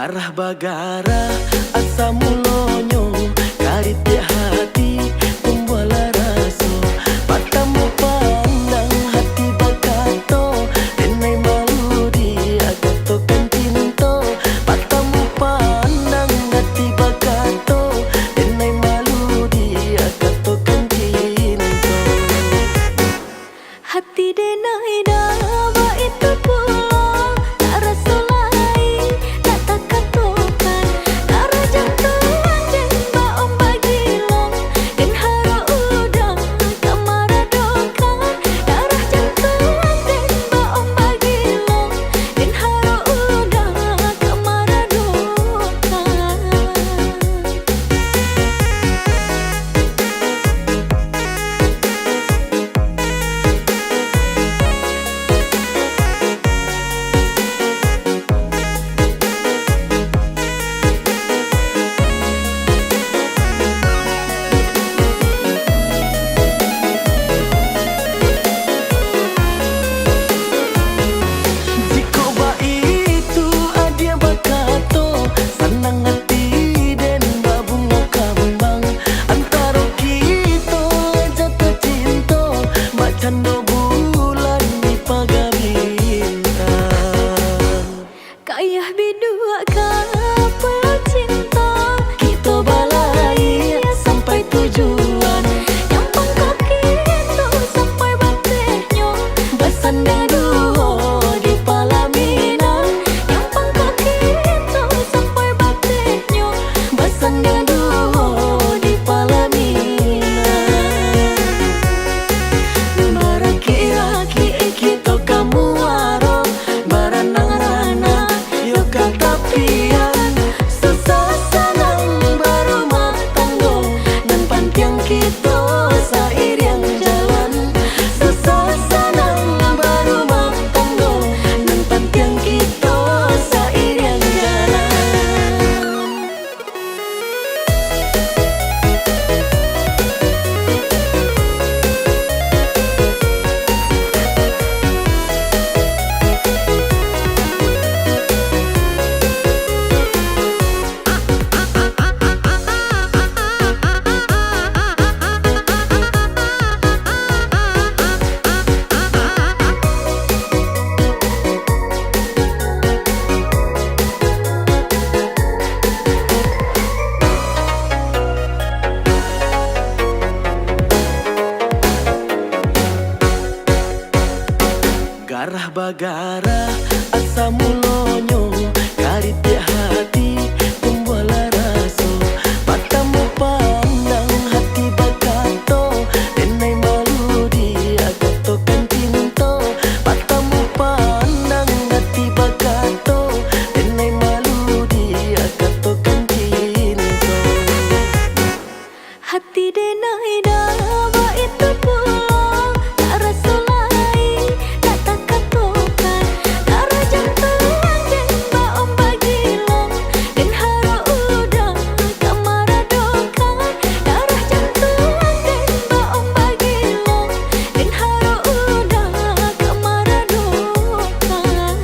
Garah bagara asa mulonyo kari tiap hati pembuala raso matamu pandang hati bakato denai malu dia gatokan cinto matamu pandang hati bakato denai malu dia gatokan cinto hati denai dawa itu pulang tak rasa lain tak takatokan darah jantung dan baom bagilong dan haro udang kamaradokan darah jantung dan baom bagilong dan haro udang kamaradokan. Kayah bidua kapal cinta kita balai sampai tujuan yang pangkak kita sampai batehnya bersandar duo di palaminan yang pangkak kita sampai batehnya bersandar duo di palaminan baraki-raki kita kamu warong baranang rana katapian susah senang berumah tangga dan pantiang kita seiring jalan susah senang berumah tangga dan pantiang kita seiring jalan. Garah bagara asa mulonyo kari tiap hati pembuala raso matamu pandang hati bakato denai malu dia gatokan cinto matamu pandang hati bakato denai malu dia gatokan cinto Hati denai dawa itu pulang tak rasa lain tak takatokan darah jantung dan baom bagilong dan haro udang kamaradokan darah jantung dan baom bagilong dan haro udang kamaradokan.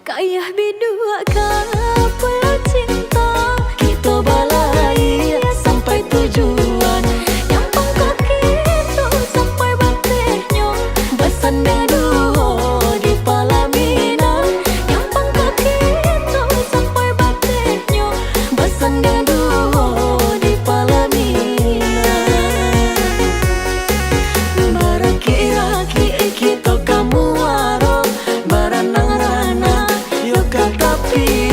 Kayah bidua kapal cinta kita balai sampai tujuan yang pangkak kita sampai batehnya bersandar duo di palaminan yang pangkak kita sampai batehnya bersandar duo di palaminan baraki-raki kita kamu warong baranang rana yo katapi